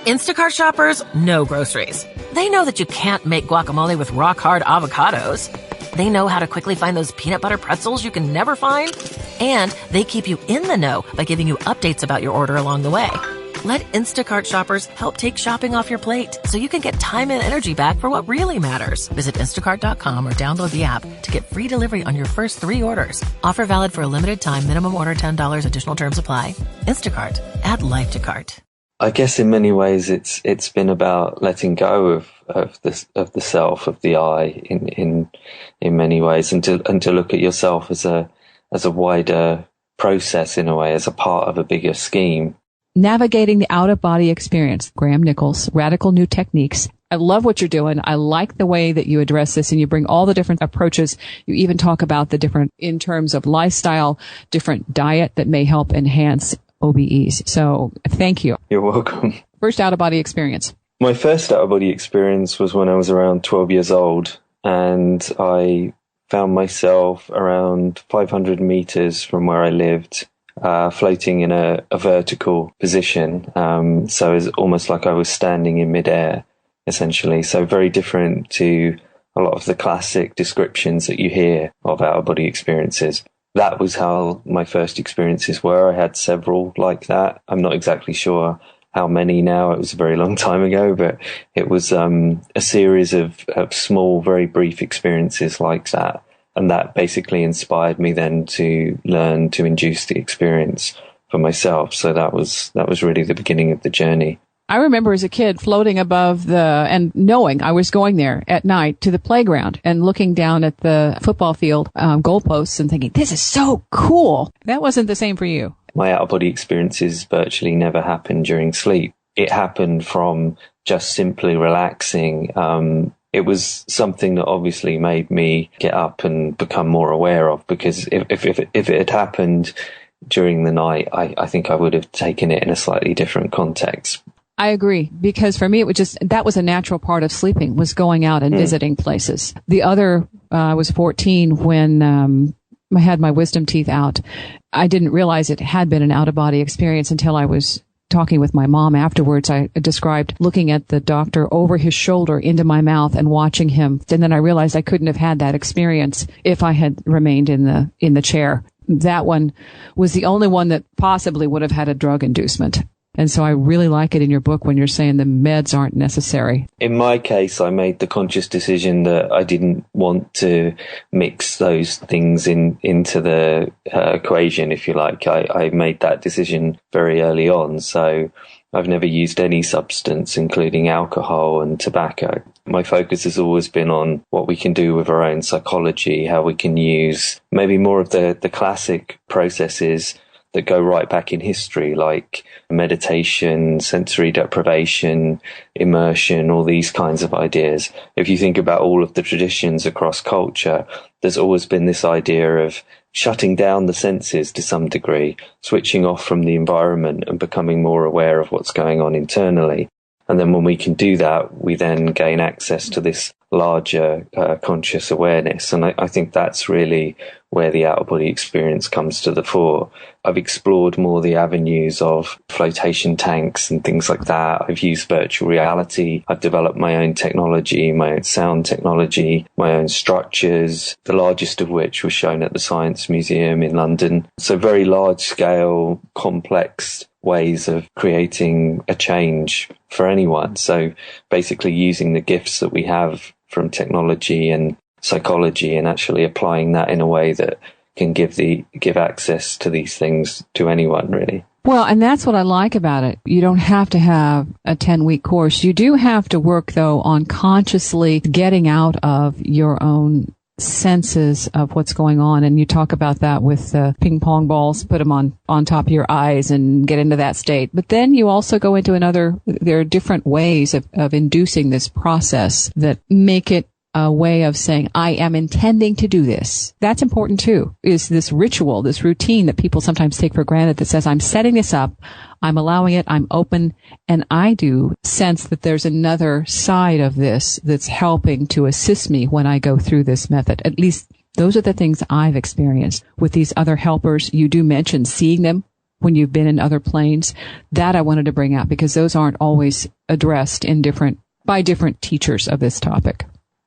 Instacart shoppers know groceries. They know that you can't make guacamole with rock-hard avocados. They know how to quickly find those peanut butter pretzels you can never find. And they keep you in the know by giving you updates about your order along the way. Let Instacart shoppers help take shopping off your plate so you can get time and energy back for what really matters. Visit instacart.com or download the app to get free delivery on your first 3 orders. Offer valid for a limited time. Minimum order $10. Additional terms apply. Instacart. Add life to cart. I guess in many ways it's been about letting go of the self, of the I in many ways, and to look at yourself as a wider process, in a way, as a part of a bigger scheme. Navigating the out-of-body experience. Graham Nicholls, Radical New Techniques. I love what you're doing. I like the way that you address this, and you bring all the different approaches. You even talk about the different, in terms of lifestyle, different diet that may help enhance OBEs. So thank you. You're welcome. First out-of-body experience. My first out-of-body experience was when I was around 12 years old, and I found myself around 500 meters from where I lived, floating in a vertical position. So it's almost like I was standing in midair, essentially. So very different to a lot of the classic descriptions that you hear of out-of-body experiences. That was how my first experiences were. I had several like that. I'm not exactly sure how many now. It was a very long time ago, but it was a series of small, very brief experiences like that. And that basically inspired me then to learn to induce the experience for myself. So that was really the beginning of the journey. I remember as a kid floating above and knowing I was going there at night to the playground and looking down at the football field goalposts and thinking, this is so cool. That wasn't the same for you. My out-of-body experiences virtually never happened during sleep. It happened from just simply relaxing. It was something that obviously made me get up and become more aware of, because if it had happened during the night, I think I would have taken it in a slightly different context. I agree, because for me, that was a natural part of sleeping, was going out and visiting places. The other, I was 14 when I had my wisdom teeth out. I didn't realize it had been an out-of-body experience until I was talking with my mom afterwards. I described looking at the doctor over his shoulder into my mouth and watching him. And then I realized I couldn't have had that experience if I had remained in the chair. That one was the only one that possibly would have had a drug inducement. And so I really like it in your book when you're saying the meds aren't necessary. In my case, I made the conscious decision that I didn't want to mix those things into the equation, if you like. I made that decision very early on. So I've never used any substance, including alcohol and tobacco. My focus has always been on what we can do with our own psychology, how we can use maybe more of the classic processes that go right back in history, like meditation, sensory deprivation, immersion, all these kinds of ideas. If you think about all of the traditions across culture, there's always been this idea of shutting down the senses to some degree, switching off from the environment and becoming more aware of what's going on internally. And then when we can do that, we then gain access to this larger conscious awareness. And I think that's really where the out-of-body experience comes to the fore. I've explored more the avenues of flotation tanks and things like that. I've used virtual reality. I've developed my own technology, my own sound technology, my own structures, the largest of which was shown at the Science Museum in London. So very large-scale, complex ways of creating a change for anyone. So basically using the gifts that we have from technology and psychology and actually applying that in a way that can give access to these things to anyone, really. Well, and that's what I like about it. You don't have to have a 10-week course. You do have to work, though, on consciously getting out of your own senses of what's going on. And you talk about that with ping pong balls, put them on top of your eyes and get into that state. But then you also go into there are different ways of inducing this process that make it a way of saying, I am intending to do this. That's important too, is this ritual, this routine that people sometimes take for granted that says, I'm setting this up, I'm allowing it, I'm open, and I do sense that there's another side of this that's helping to assist me when I go through this method. At least those are the things I've experienced with these other helpers. You do mention seeing them when you've been in other planes. That I wanted to bring out because those aren't always addressed by different teachers of this topic.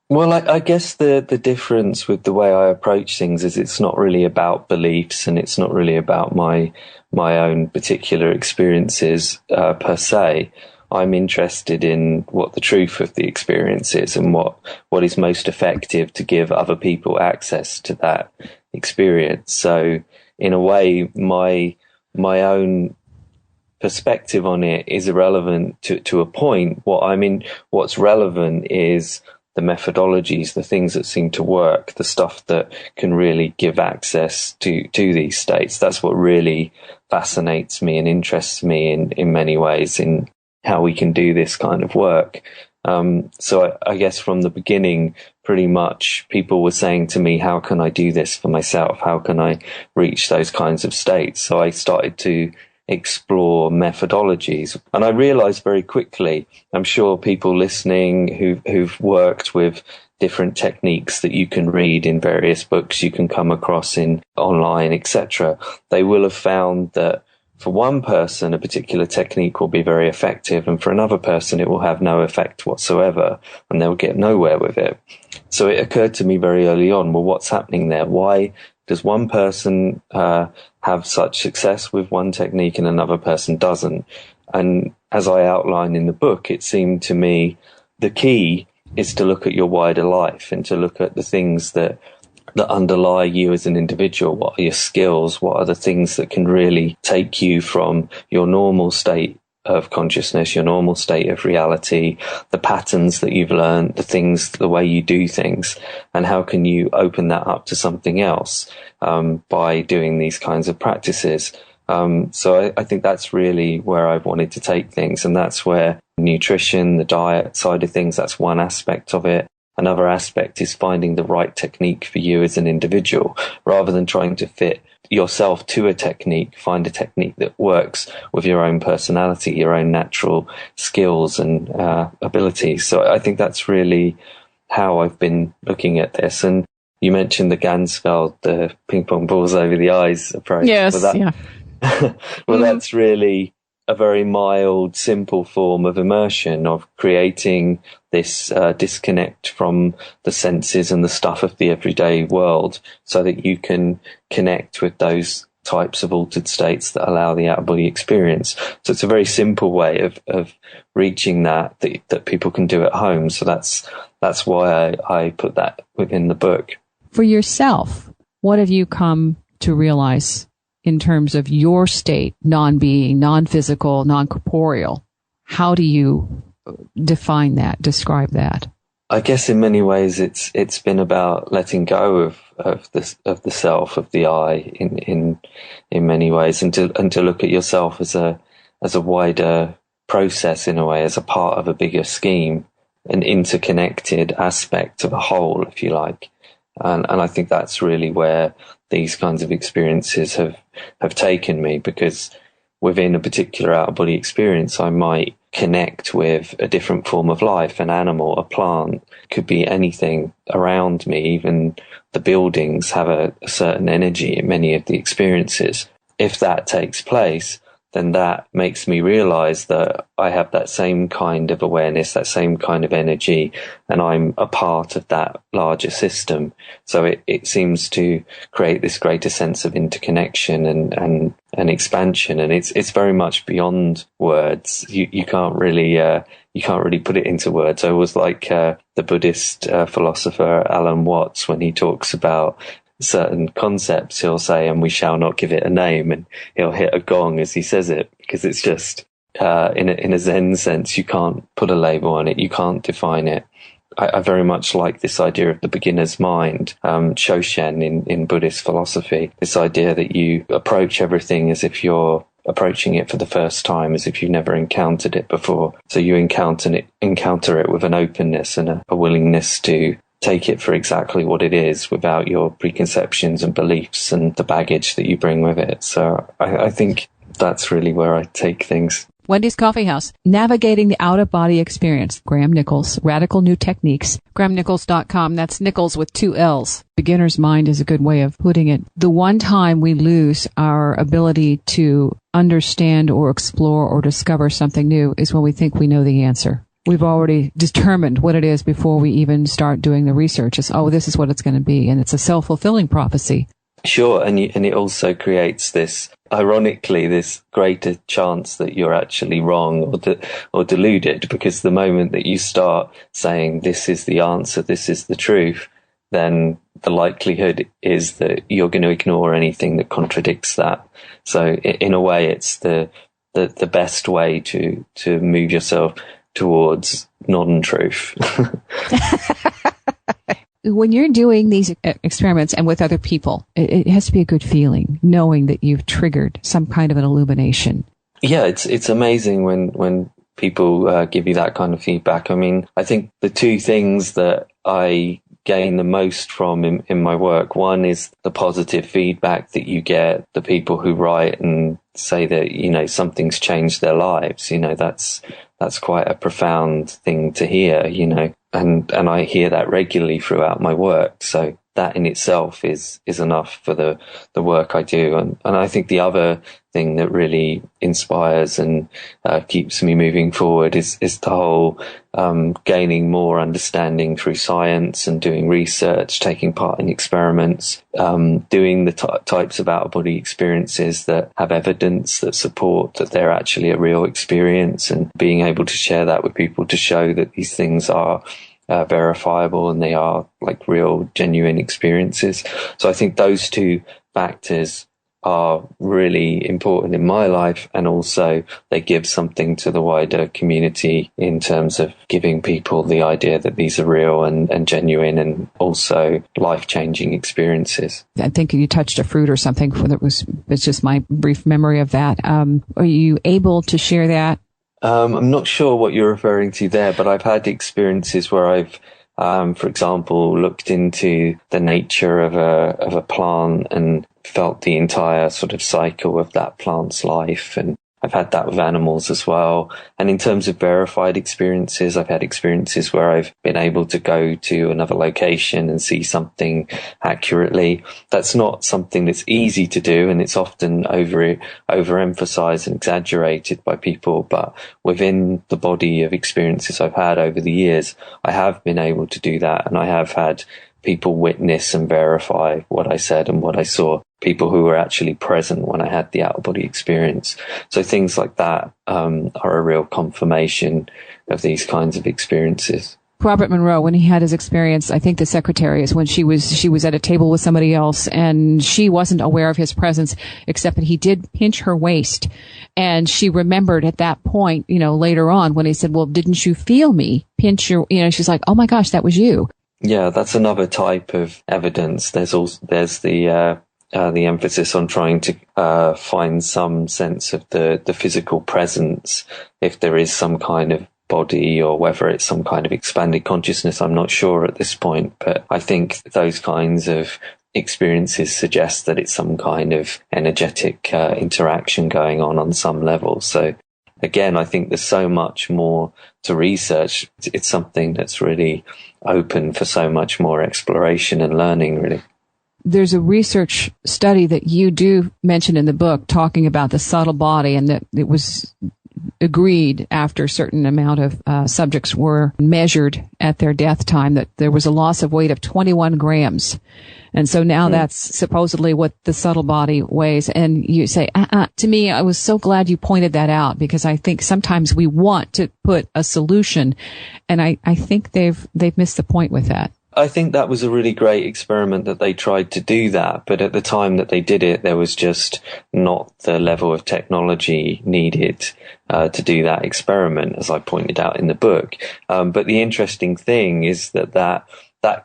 Well, I guess the difference with the way I approach things is it's not really about beliefs, and it's not really about my own particular experiences per se. I'm interested in what the truth of the experience is and what is most effective to give other people access to that experience. So in a way, my own perspective on it is irrelevant to a point. What's relevant is the methodologies, the things that seem to work, the stuff that can really give access to these states. That's what really fascinates me and interests me in many ways, in how we can do this kind of work. So I guess from the beginning, pretty much people were saying to me, how can I do this for myself? How can I reach those kinds of states? So I started to explore methodologies, and I realized very quickly, I'm sure people listening who've worked with different techniques that you can read in various books you can come across in online, etc., they will have found that for one person, a particular technique will be very effective, and for another person, it will have no effect whatsoever, and they'll get nowhere with it. So it occurred to me very early on, well, what's happening there? Why does one person have such success with one technique and another person doesn't? And as I outline in the book, it seemed to me the key is to look at your wider life and to look at the things that underlie you as an individual. What are your skills? What are the things that can really take you from your normal state of consciousness, your normal state of reality, the patterns that you've learned, the way you do things, and how can you open that up to something else by doing these kinds of practices. So I think that's really where I've wanted to take things, and that's where nutrition, the diet side of things, that's one aspect of it. Another aspect is finding the right technique for you as an individual, rather than trying to fit yourself to a technique. Find a technique that works with your own personality, your own natural skills and abilities. So I think that's really how I've been looking at this. And you mentioned the Ganzfeld, the ping pong balls over the eyes approach. Yes, yeah. Well, that's really a very mild, simple form of immersion, of creating this disconnect from the senses and the stuff of the everyday world, so that you can connect with those types of altered states that allow the out-of-body experience. So it's a very simple way of reaching that people can do at home. So that's why I put that within the book. For yourself, what have you come to realize in terms of your state, non-being, non-physical, non-corporeal? How do you define that, describe that? I guess in many ways it's been about letting go of the self, of the I in many ways, and to look at yourself as a wider process, in a way, as a part of a bigger scheme, an interconnected aspect of a whole, if you like. And I think that's really where these kinds of experiences have taken me, because within a particular out-of-body experience, I might connect with a different form of life, an animal, a plant, could be anything around me. Even the buildings have a certain energy in many of the experiences. If that takes place, then that makes me realize that I have that same kind of awareness, that same kind of energy, and I'm a part of that larger system. So it seems to create this greater sense of interconnection and expansion, and it's very much beyond words. You can't really put it into words. I was like the Buddhist philosopher Alan Watts, when he talks about certain concepts, he'll say, and we shall not give it a name, and he'll hit a gong as he says it, because it's just in a Zen sense, you can't put a label on it, you can't define it. I very much like this idea of the beginner's mind, Shoshen in Buddhist philosophy, this idea that you approach everything as if you're approaching it for the first time, as if you've never encountered it before. So you encounter it with an openness and a willingness to take it for exactly what it is, without your preconceptions and beliefs and the baggage that you bring with it. So I think that's really where I take things. Wendy's Coffee House, Navigating the Out-of-Body Experience. Graham Nicholls, Radical New Techniques. GrahamNicholls.com. That's Nicholls with 2 L's. Beginner's mind is a good way of putting it. The one time we lose our ability to understand or explore or discover something new is when we think we know the answer. We've already determined what it is before we even start doing the research. It's, this is what it's going to be. And it's a self-fulfilling prophecy. Sure, and it also creates this, ironically, this greater chance that you're actually wrong or deluded, because the moment that you start saying this is the answer, this is the truth, then the likelihood is that you're going to ignore anything that contradicts that. So in a way, it's the best way to move yourself towards non-truth. When you're doing these experiments and with other people, it has to be a good feeling, knowing that you've triggered some kind of an illumination. Yeah, it's amazing when people give you that kind of feedback. I mean, I think the two things that I gain the most from in my work, one is the positive feedback that you get, the people who write and say that, something's changed their lives. That's quite a profound thing to hear, and I hear that regularly throughout my work. So that in itself is enough for the work I do. And I think the other thing that really inspires and keeps me moving forward is the whole gaining more understanding through science and doing research, taking part in experiments, doing the types of out-of-body experiences that have evidence that support that they're actually a real experience, and being able to share that with people to show that these things are verifiable and they are like real, genuine experiences. So I think those two factors are really important in my life, and also they give something to the wider community in terms of giving people the idea that these are real and genuine and also life-changing experiences. I think you touched a fruit or something. It's just my brief memory of that. Are you able to share that? I'm not sure what you're referring to there, but I've had experiences where I've, for example, looked into the nature of a plant and felt the entire sort of cycle of that plant's life. And I've had that with animals as well. And in terms of verified experiences, I've had experiences where I've been able to go to another location and see something accurately. That's not something that's easy to do, and it's often overemphasized and exaggerated by people. But within the body of experiences I've had over the years, I have been able to do that, and I have had people witness and verify what I said and what I saw, people who were actually present when I had the out-of-body experience. So things like that are a real confirmation of these kinds of experiences. Robert Monroe, when he had his experience, I think the secretary is when she was at a table with somebody else and she wasn't aware of his presence, except that he did pinch her waist. And she remembered at that point, later on when he said, well, didn't you feel me pinch your, she's like, oh my gosh, that was you. Yeah, that's another type of evidence. There's the emphasis on trying to find some sense of the physical presence, if there is some kind of body or whether it's some kind of expanded consciousness. I'm not sure at this point, but I think those kinds of experiences suggest that it's some kind of energetic interaction going on some level. So again, I think there's so much more to research. It's something that's really open for so much more exploration and learning, really. There's a research study that you do mention in the book talking about the subtle body, and that it was agreed after a certain amount of subjects were measured at their death time that there was a loss of weight of 21 grams. And so now that's supposedly what the subtle body weighs. And you say, to me, I was so glad you pointed that out, because I think sometimes we want to put a solution, and I think they've missed the point with that. I think that was a really great experiment that they tried to do that, but at the time that they did it, there was just not the level of technology needed to do that experiment, as I pointed out in the book. But the interesting thing is that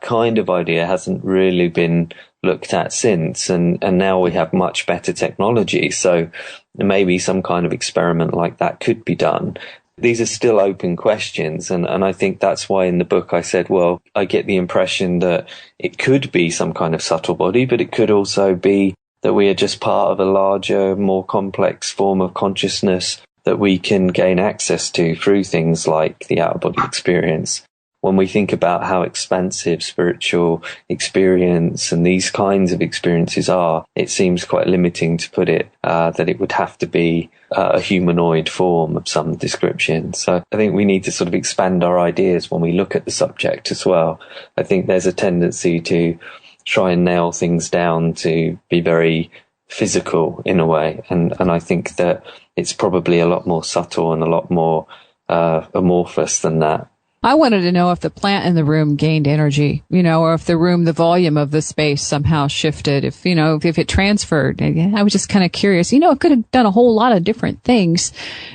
kind of idea hasn't really been looked at since, and now we have much better technology, so maybe some kind of experiment like that could be done. These are still open questions, and I think that's why in the book I said, well, I get the impression that it could be some kind of subtle body, but it could also be that we are just part of a larger, more complex form of consciousness that we can gain access to through things like the out-of-body experience. When we think about how expansive spiritual experience and these kinds of experiences are, it seems quite limiting to put it that it would have to be a humanoid form of some description. So I think we need to sort of expand our ideas when we look at the subject as well. I think there's a tendency to try and nail things down to be very physical in a way. And I think that it's probably a lot more subtle and a lot more amorphous than that. I wanted to know if the plant in the room gained energy, or if the volume of the space somehow shifted, if it transferred. I was just kind of curious. It could have done a whole lot of different things.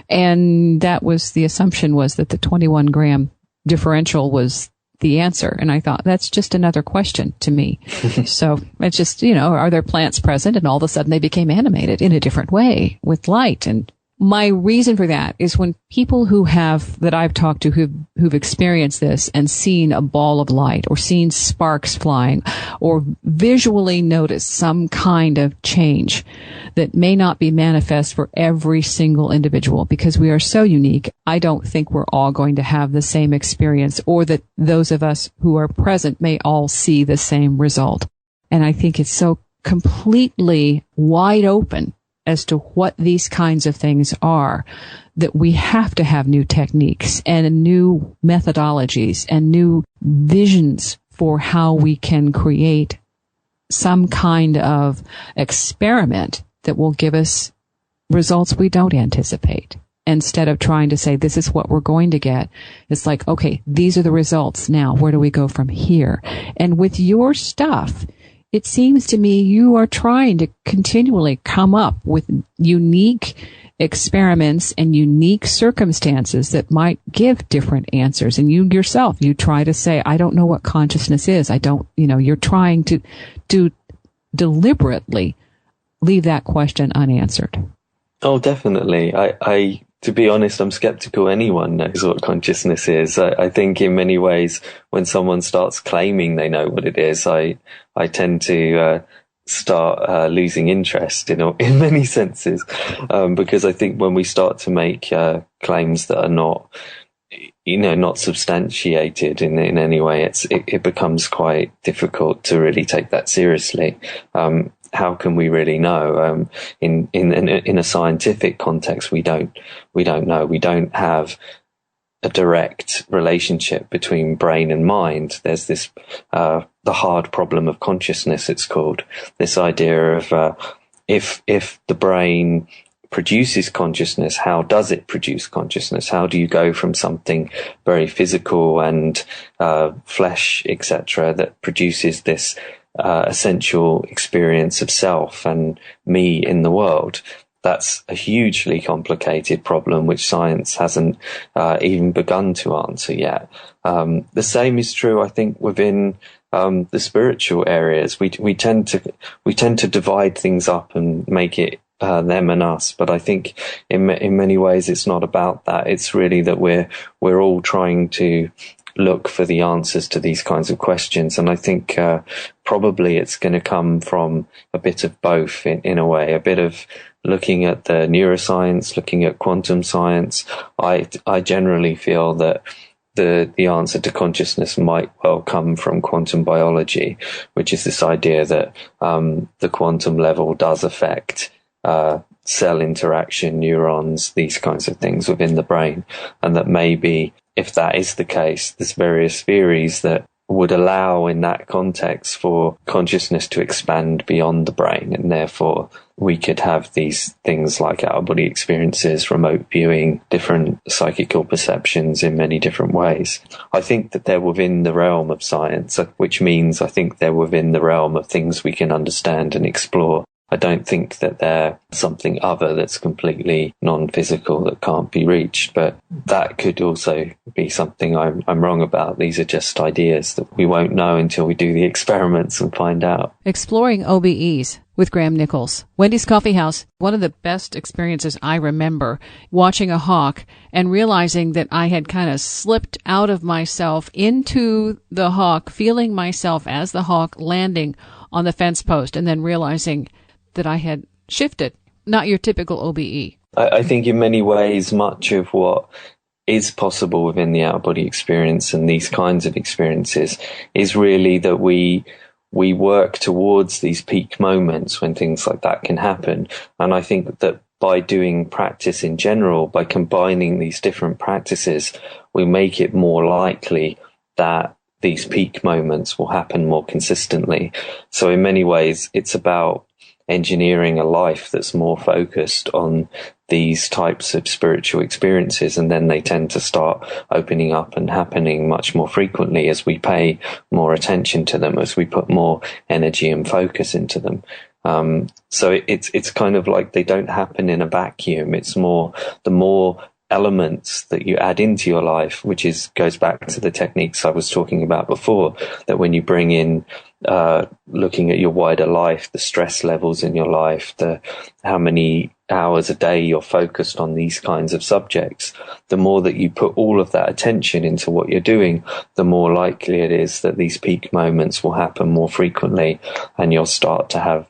And that was the assumption, was that the 21 gram differential was the answer. And I thought, that's just another question to me. So it's just, are there plants present? And all of a sudden they became animated in a different way with light. And my reason for that is when people that I've talked to who've experienced this and seen a ball of light or seen sparks flying or visually noticed some kind of change that may not be manifest for every single individual because we are so unique. I don't think we're all going to have the same experience, or that those of us who are present may all see the same result. And I think it's so completely wide open as to what these kinds of things are, that we have to have new techniques and new methodologies and new visions for how we can create some kind of experiment that will give us results we don't anticipate. Instead of trying to say, this is what we're going to get, it's like, okay, these are the results. Now, where do we go from here? And with your stuff, it seems to me you are trying to continually come up with unique experiments and unique circumstances that might give different answers. And you yourself, you try to say, I don't know what consciousness is. You're trying to deliberately leave that question unanswered. Oh, definitely. I to be honest, I'm skeptical anyone knows what consciousness is. I think in many ways, when someone starts claiming they know what it is, I tend to start losing interest in many senses, because I think when we start to make claims that are not substantiated in any way, it becomes quite difficult to really take that seriously. How can we really know? In a scientific context, we don't know. We don't have a direct relationship between brain and mind. There's this the hard problem of consciousness, it's called. This idea of if the brain produces consciousness, how does it produce consciousness? How do you go from something very physical and flesh, etc., that produces this essential experience of self and me in the world? That's a hugely complicated problem which science hasn't even begun to answer yet. The same is true, I think, within the spiritual areas. We tend to divide things up and make it them and us, but I think in many ways it's not about that. It's really that we're all trying to look for the answers to these kinds of questions. And I think probably it's going to come from a bit of both in a way, a bit of looking at the neuroscience, looking at quantum science. I generally feel that the answer to consciousness might well come from quantum biology, which is this idea that the quantum level does affect cell interaction, neurons, these kinds of things within the brain, and that maybe if that is the case, there's various theories that would allow in that context for consciousness to expand beyond the brain, and therefore we could have these things like out-of-body experiences, remote viewing, different psychical perceptions in many different ways. I think that they're within the realm of science, which means I think they're within the realm of things we can understand and explore. I don't think that they're something other that's completely non-physical that can't be reached, but that could also be something I'm wrong about. These are just ideas that we won't know until we do the experiments and find out. Exploring OBEs with Graham Nicholls. Wendy's Coffee House. One of the best experiences I remember, watching a hawk and realizing that I had kind of slipped out of myself into the hawk, feeling myself as the hawk landing on the fence post, and then realizing that I had shifted. Not your typical OBE. I think in many ways, much of what is possible within the out-of-body experience and these kinds of experiences is really that we work towards these peak moments when things like that can happen. And I think that by doing practice in general, by combining these different practices, we make it more likely that these peak moments will happen more consistently. So in many ways, it's about engineering a life that's more focused on these types of spiritual experiences, and then they tend to start opening up and happening much more frequently as we pay more attention to them, as we put more energy and focus into them. So it's kind of like they don't happen in a vacuum. It's more, the more elements that you add into your life, which goes back to the techniques I was talking about before, that when you bring in looking at your wider life, the stress levels in your life, how many hours a day you're focused on these kinds of subjects, the more that you put all of that attention into what you're doing, the more likely it is that these peak moments will happen more frequently, and you'll start to have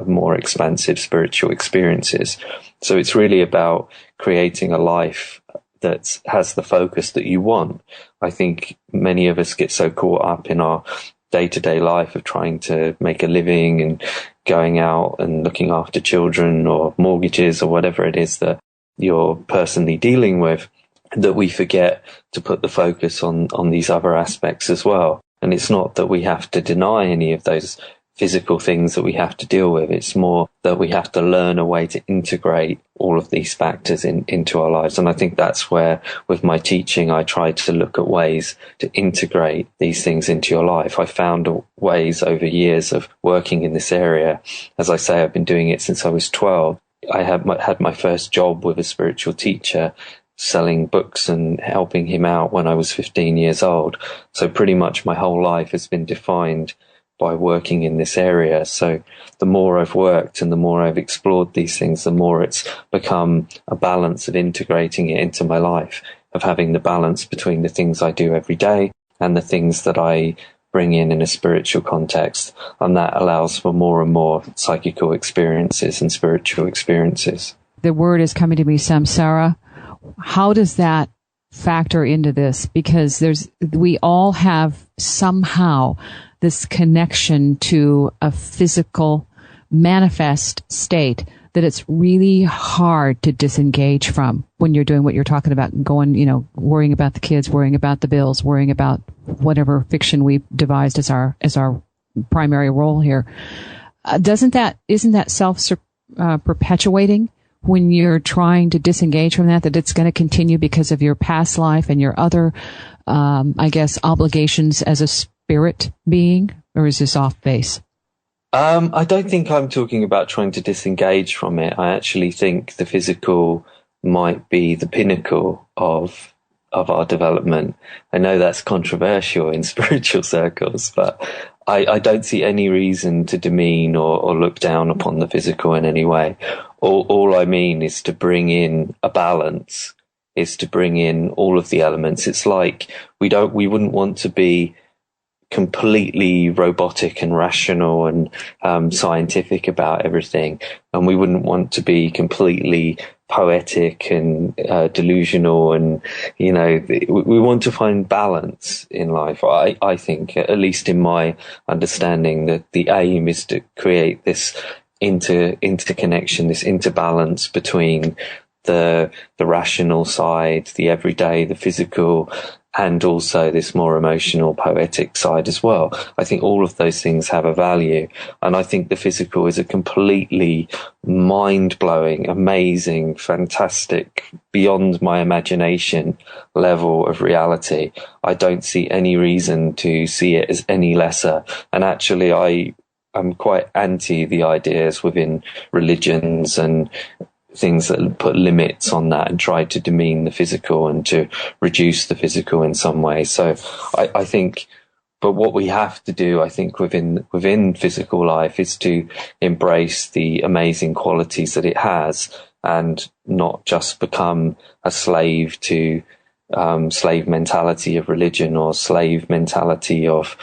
more expansive spiritual experiences. So it's really about creating a life that has the focus that you want. I think many of us get so caught up in our day-to-day life of trying to make a living and going out and looking after children or mortgages or whatever it is that you're personally dealing with, that we forget to put the focus on these other aspects as well. And it's not that we have to deny any of those physical things that we have to deal with. It's more that we have to learn a way to integrate all of these factors into our lives. And I think that's where, with my teaching, I tried to look at ways to integrate these things into your life. I found ways over years of working in this area. As I say, I've been doing it since I was 12. I had my first job with a spiritual teacher, selling books and helping him out when I was 15 years old. So pretty much my whole life has been defined by working in this area. So the more I've worked and the more I've explored these things, the more it's become a balance of integrating it into my life, of having the balance between the things I do every day and the things that I bring in a spiritual context. And that allows for more and more psychical experiences and spiritual experiences. The word is coming to me, samsara. How does that factor into this? Because we all have somehow this connection to a physical manifest state that it's really hard to disengage from when you're doing what you're talking about, going, worrying about the kids, worrying about the bills, worrying about whatever fiction we've devised as our primary role here. Isn't that perpetuating when you're trying to disengage from that it's going to continue because of your past life and your other, obligations as a spirit being, or is this off base? I don't think I'm talking about trying to disengage from it. I actually think the physical might be the pinnacle of our development. I know that's controversial in spiritual circles, but I don't see any reason to demean or look down upon the physical in any way. All I mean is to bring in a balance, is to bring in all of the elements. It's like we wouldn't want to be completely robotic and rational and scientific about everything, and we wouldn't want to be completely poetic and delusional, and we want to find balance in life. I think, at least in my understanding, that the aim is to create this interconnection, this interbalance between the rational side, the everyday, the physical, and also this more emotional, poetic side as well. I think all of those things have a value. And I think the physical is a completely mind-blowing, amazing, fantastic, beyond my imagination level of reality. I don't see any reason to see it as any lesser. And actually, I'm quite anti the ideas within religions and things that put limits on that and try to demean the physical and to reduce the physical in some way. So I think, but what we have to do, I think, within physical life is to embrace the amazing qualities that it has and not just become a slave to slave mentality of religion or slave mentality of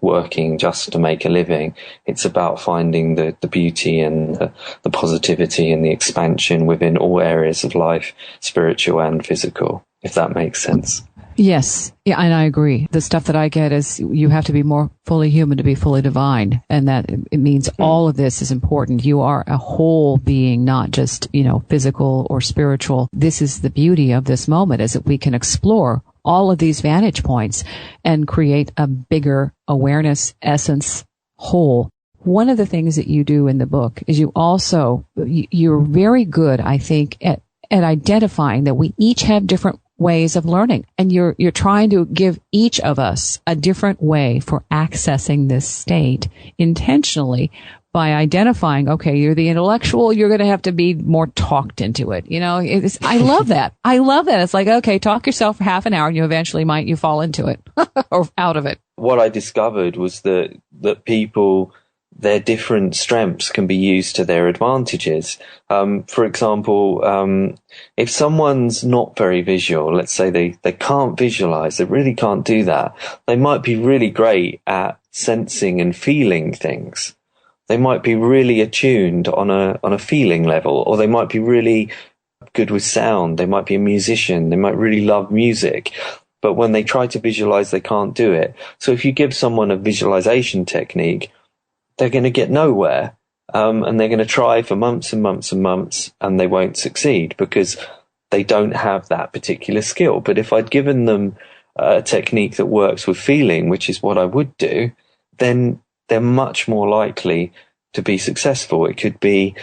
working just to make a living. It's about finding the beauty and the positivity and the expansion within all areas of life, spiritual and physical, if that makes sense. Yes. Yeah, and I agree. The stuff that I get is you have to be more fully human to be fully divine. And that it means all of this is important. You are a whole being, not just, physical or spiritual. This is the beauty of this moment, is that we can explore all of these vantage points and create a bigger awareness, essence, whole. One of the things that you do in the book is you're very good, I think, at identifying that we each have different ways of learning. And you're trying to give each of us a different way for accessing this state intentionally by identifying, okay, you're the intellectual, you're going to have to be more talked into it. I love that. I love that. It's like, okay, talk yourself for half an hour and you eventually you fall into it or out of it. What I discovered was that people, their different strengths can be used to their advantages. For example, if someone's not very visual, let's say they can't visualize, they really can't do that, they might be really great at sensing and feeling things. They might be really attuned on a feeling level, or they might be really good with sound. They might be a musician. They might really love music. But when they try to visualize, they can't do it. So if you give someone a visualization technique, they're going to get nowhere, and they're going to try for months and months and months, and they won't succeed because they don't have that particular skill. But if I'd given them a technique that works with feeling, which is what I would do, then they're much more likely to be successful. It could be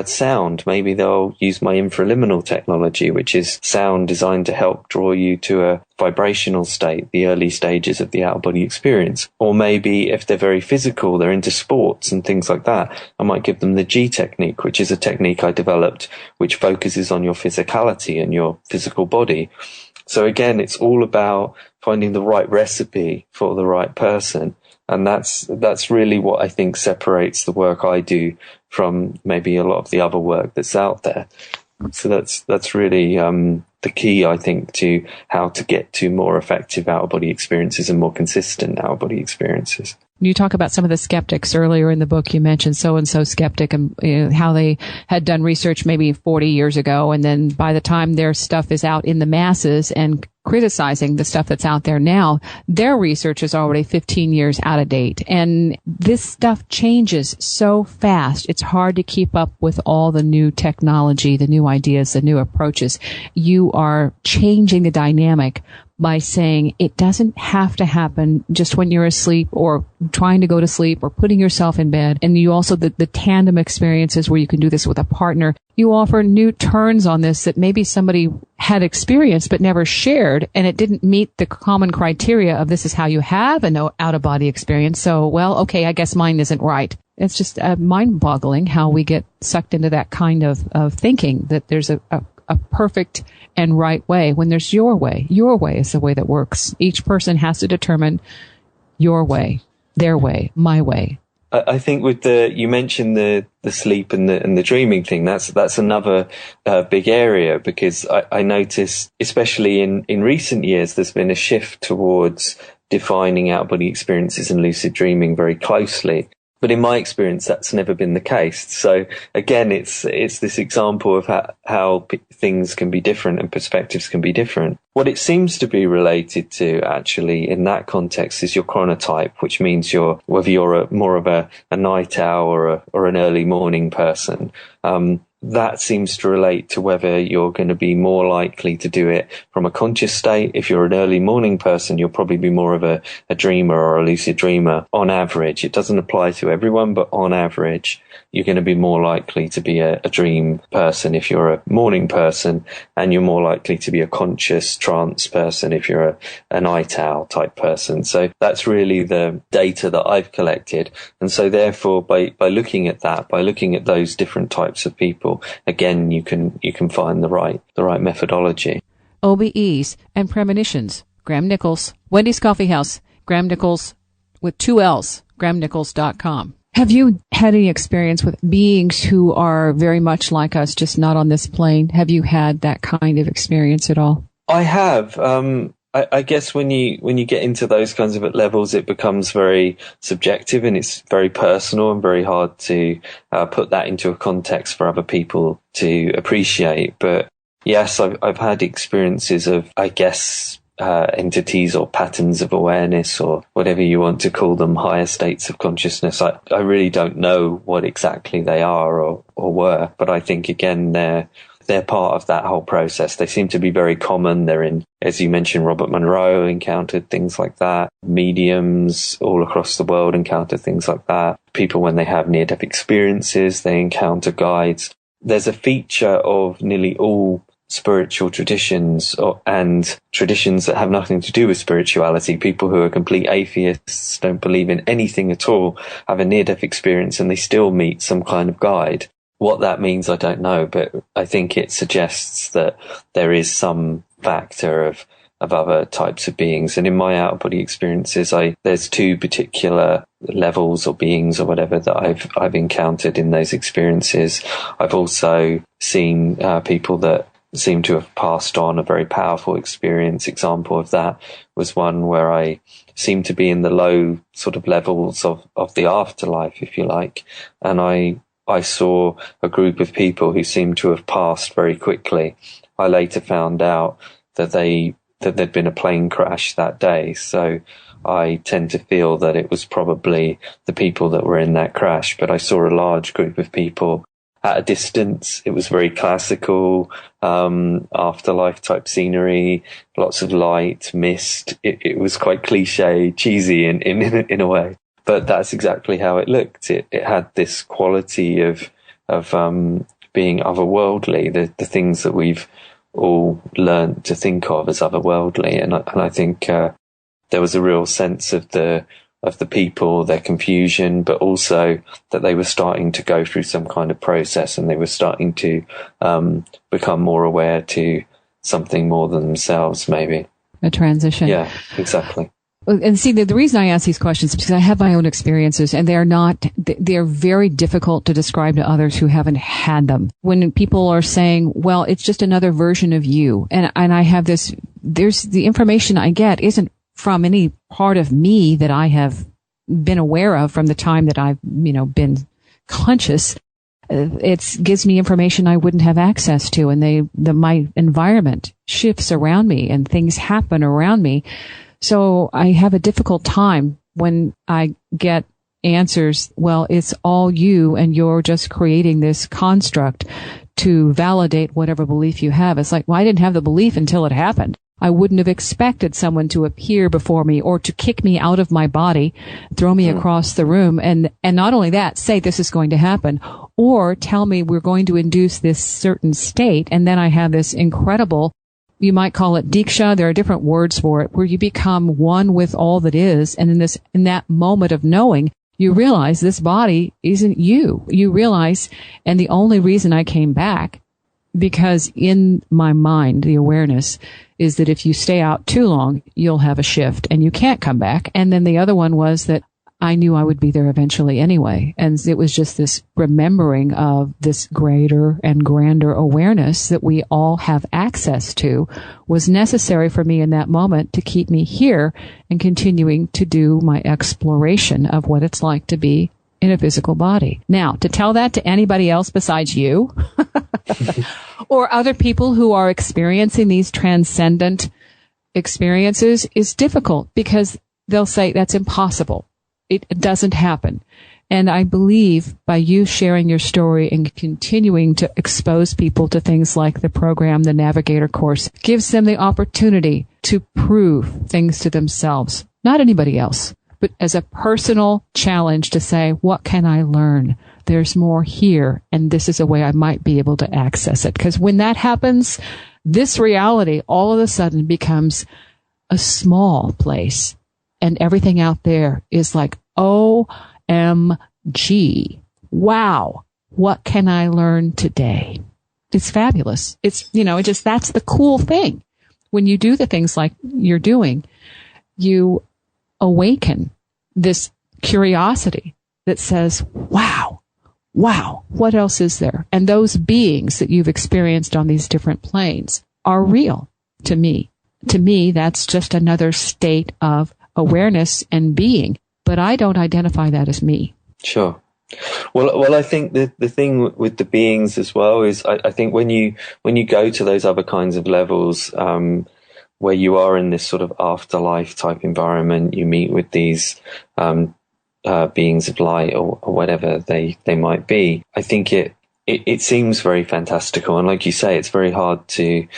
sound. Maybe they'll use my infra-liminal technology, which is sound designed to help draw you to a vibrational state, the early stages of the out-of-body experience. Or maybe if they're very physical, they're into sports and things like that, I might give them the G technique, which is a technique I developed which focuses on your physicality and your physical body. So again, it's all about finding the right recipe for the right person. And that's really what I think separates the work I do from maybe a lot of the other work that's out there. So that's really the key, I think, to how to get to more effective out-of-body experiences and more consistent out-of-body experiences. You talk about some of the skeptics earlier in the book. You mentioned so-and-so skeptic and how they had done research maybe 40 years ago. And then by the time their stuff is out in the masses and criticizing the stuff that's out there now, their research is already 15 years out of date. And this stuff changes so fast. It's hard to keep up with all the new technology, the new ideas, the new approaches. You are changing the dynamic by saying it doesn't have to happen just when you're asleep or trying to go to sleep or putting yourself in bed. And you also, the tandem experiences where you can do this with a partner. You offer new turns on this that maybe somebody had experienced but never shared, and it didn't meet the common criteria of this is how you have an out-of-body experience. So, well, okay, I guess mine isn't right. It's just mind-boggling how we get sucked into that kind of thinking that there's a perfect and right way when there's your way. Your way is the way that works. Each person has to determine your way, their way, my way. I think with you mentioned the sleep and the dreaming thing. That's another big area, because I notice, especially in recent years, there's been a shift towards defining out-of-body experiences and lucid dreaming very closely. But in my experience, that's never been the case. So again, it's this example of how things can be different and perspectives can be different. What it seems to be related to, actually, in that context, is your chronotype, which means whether you're more of a night owl or an early morning person. That seems to relate to whether you're going to be more likely to do it from a conscious state. If you're an early morning person, you'll probably be more of a dreamer or a lucid dreamer on average. It doesn't apply to everyone, but on average, you're going to be more likely to be a dream person if you're a morning person, and you're more likely to be a conscious trance person if you're a night owl type person. So that's really the data that I've collected. And so therefore, by looking at that, by looking at those different types of people, again, you can find the right methodology. OBEs and premonitions. Graham Nicholls, Wendy's Coffee House, Graham Nicholls with 2 L's, grahamnichols.com. Have you had any experience with beings who are very much like us, just not on this plane? Have you had that kind of experience at all? I have. I guess when you get into those kinds of levels, it becomes very subjective and it's very personal and very hard to put that into a context for other people to appreciate. But yes, I've had experiences of, I guess, entities or patterns of awareness or whatever you want to call them, higher states of consciousness. I really don't know what exactly they are or were, but I think again they're part of that whole process. They seem to be very common. They're in, as you mentioned, Robert Monroe encountered things like that. Mediums all across the world encounter things like that. People, when they have near-death experiences, they encounter guides. There's a feature of nearly all spiritual traditions and traditions that have nothing to do with spirituality. People who are complete atheists, don't believe in anything at all, have a near-death experience and they still meet some kind of guide. What that means, I don't know, but I think it suggests that there is some factor of other types of beings. And in my out-of-body experiences, there's two particular levels or beings or whatever that I've encountered in those experiences. I've also seen people that seem to have passed on a very powerful experience. Example of that was one where I seemed to be in the low sort of levels of the afterlife, if you like, and I saw a group of people who seemed to have passed very quickly. I later found out that there'd been a plane crash that day. So I tend to feel that it was probably the people that were in that crash. But I saw a large group of people at a distance. It was very classical, afterlife type scenery, lots of light, mist. It was quite cliche, cheesy in a way. But that's exactly how it looked. It had this quality of being otherworldly, the things that we've all learned to think of as otherworldly. And I think there was a real sense of the people, their confusion, but also that they were starting to go through some kind of process and they were starting to become more aware to something more than themselves, maybe. A transition. Yeah, exactly. And see, the reason I ask these questions is because I have my own experiences and they're very difficult to describe to others who haven't had them. When people are saying, well, it's just another version of you. And I have there's the information I get isn't from any part of me that I have been aware of from the time that I've, been conscious. It gives me information I wouldn't have access to, and my environment shifts around me and things happen around me. So I have a difficult time when I get answers, well, it's all you and you're just creating this construct to validate whatever belief you have. It's like, well, I didn't have the belief until it happened. I wouldn't have expected someone to appear before me or to kick me out of my body, throw me across the room, and not only that, say this is going to happen, or tell me we're going to induce this certain state, and then I have this incredible, you might call it diksha, there are different words for it, where you become one with all that is, and in that moment of knowing, you realize this body isn't you. You realize, and the only reason I came back, because in my mind, the awareness is that if you stay out too long, you'll have a shift and you can't come back. And then the other one was that I knew I would be there eventually anyway. And it was just this remembering of this greater and grander awareness that we all have access to was necessary for me in that moment to keep me here and continuing to do my exploration of what it's like to be in a physical body. Now, to tell that to anybody else besides you or other people who are experiencing these transcendent experiences is difficult because they'll say that's impossible. It doesn't happen. And I believe by you sharing your story and continuing to expose people to things like the program, the Navigator course, gives them the opportunity to prove things to themselves, not anybody else, but as a personal challenge to say, what can I learn? There's more here, and this is a way I might be able to access it. Because when that happens, this reality all of a sudden becomes a small place, and everything out there is like, OMG, wow, what can I learn today? It's fabulous. It's, that's the cool thing. When you do the things like you're doing, you awaken this curiosity that says, wow, what else is there? And those beings that you've experienced on these different planes are real. to me. To me, that's just another state of awareness and being, but I don't identify that as me. Sure. Well, I think the thing with the beings as well is I think when you go to those other kinds of levels, where you are in this sort of afterlife type environment, you meet with these beings of light or whatever they might be. I think it seems very fantastical, and like you say, it's very hard to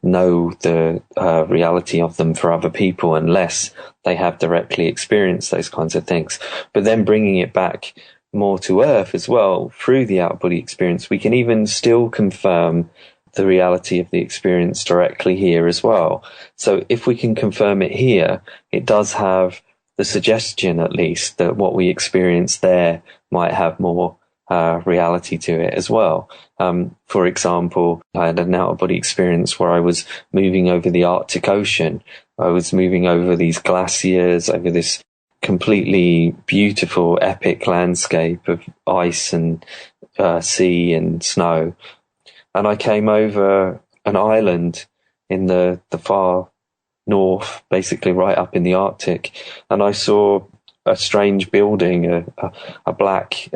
know the reality of them for other people unless they have directly experienced those kinds of things. But then bringing it back more to Earth as well through the out-of-body experience, we can even still confirm the reality of the experience directly here as well. So if we can confirm it here, it does have the suggestion, at least, that what we experience there might have more reality to it as well. For example, I had an out-of-body experience where I was moving over the Arctic Ocean. I was moving over these glaciers, over this completely beautiful, epic landscape of ice and sea and snow. And I came over an island in the far north, basically right up in the Arctic, and I saw a strange building, a black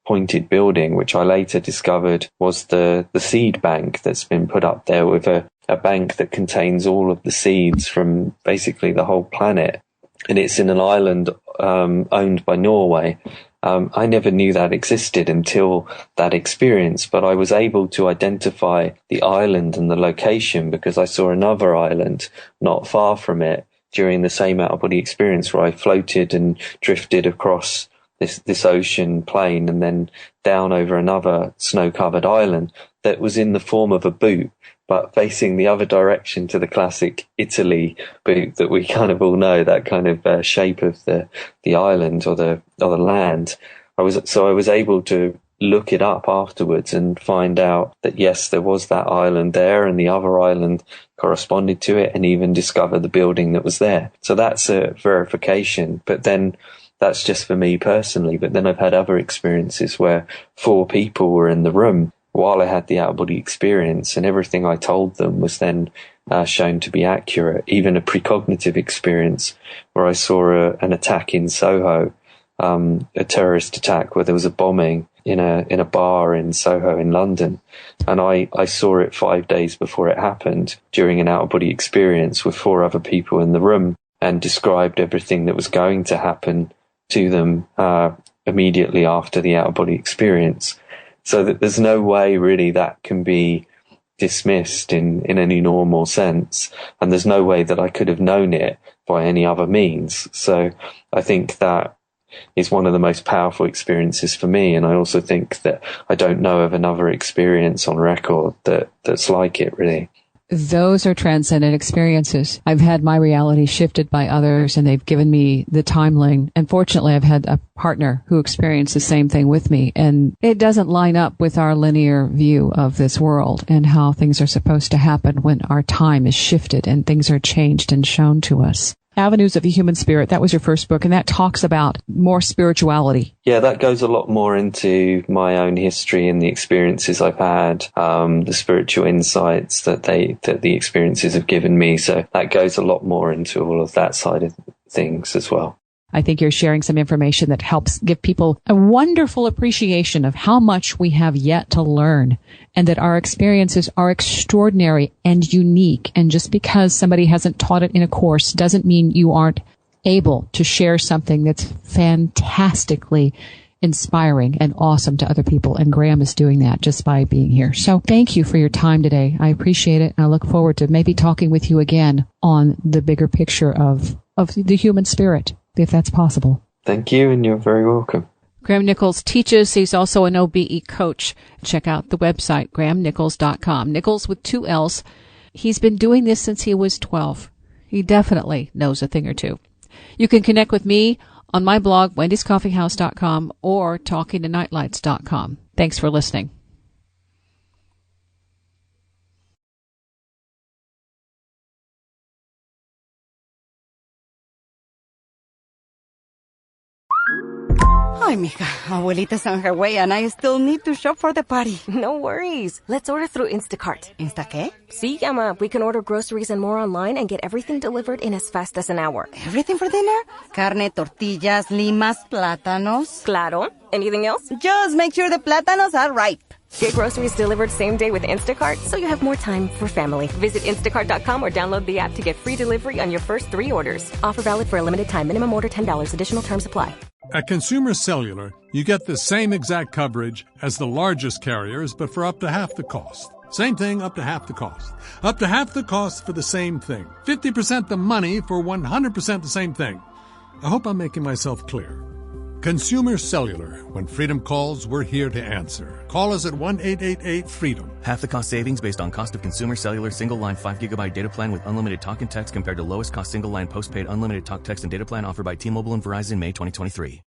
pointed building, which I later discovered was the seed bank that's been put up there, with a bank that contains all of the seeds from basically the whole planet. And it's in an island owned by Norway. I never knew that existed until that experience, but I was able to identify the island and the location because I saw another island not far from it during the same out-of-body experience, where I floated and drifted across this ocean plain and then down over another snow-covered island that was in the form of a boot, but facing the other direction to the classic Italy boot that we kind of all know, that kind of shape of the island or the land. I was able to look it up afterwards and find out that yes, there was that island there, and the other island corresponded to it, and even discover the building that was there. So that's a verification. But then that's just for me personally. But then I've had other experiences where 4 people were in the room while I had the out-of-body experience, and everything I told them was then shown to be accurate. Even a precognitive experience where I saw an attack in Soho, a terrorist attack where there was a bombing in a bar in Soho in London, and I saw it 5 days before it happened during an out-of-body experience with 4 other people in the room, and described everything that was going to happen to them immediately after the out-of-body experience. So that there's no way really that can be dismissed in any normal sense. And there's no way that I could have known it by any other means. So I think that is one of the most powerful experiences for me. And I also think that I don't know of another experience on record that's like it, really. Those are transcendent experiences. I've had my reality shifted by others, and they've given me the timeline. And fortunately, I've had a partner who experienced the same thing with me. And it doesn't line up with our linear view of this world and how things are supposed to happen when our time is shifted and things are changed and shown to us. Avenues of the Human Spirit, that was your first book, and that talks about more spirituality. Yeah, that goes a lot more into my own history and the experiences I've had, the spiritual insights that the experiences have given me. So that goes a lot more into all of that side of things as well. I think you're sharing some information that helps give people a wonderful appreciation of how much we have yet to learn, and that our experiences are extraordinary and unique. And just because somebody hasn't taught it in a course doesn't mean you aren't able to share something that's fantastically inspiring and awesome to other people. And Graham is doing that just by being here. So thank you for your time today. I appreciate it. And I look forward to maybe talking with you again on the bigger picture of the human spirit, if that's possible. Thank you, and you're very welcome. Graham Nicholls teaches. He's also an OBE coach. Check out the website, grahamnicholls.com. Nicholls with 2 L's. He's been doing this since he was 12. He definitely knows a thing or two. You can connect with me on my blog, wendyscoffeehouse.com, or talkingtonightlights.com. Thanks for listening. Ay, mija, abuelita's on her way and I still need to shop for the party. No worries. Let's order through Instacart. ¿Insta qué? See, Emma, we can order groceries and more online and get everything delivered in as fast as an hour. Everything for dinner? Carne, tortillas, limas, plátanos. Claro. Anything else? Just make sure the plátanos are ripe. Get groceries delivered same day with Instacart so you have more time for family. Visit instacart.com or download the app to get free delivery on your first 3 orders. Offer valid for a limited time. Minimum order $10. Additional terms apply. At Consumer Cellular, you get the same exact coverage as the largest carriers, but for up to half the cost. Same thing, up to half the cost. Up to half the cost for the same thing. 50% the money for 100% the same thing. I hope I'm making myself clear. Consumer Cellular. When freedom calls, we're here to answer. Call us at 1-888-FREEDOM. Half the cost savings based on cost of Consumer Cellular single-line 5GB data plan with unlimited talk and text compared to lowest cost single-line postpaid unlimited talk, text, and data plan offered by T-Mobile and Verizon May 2023.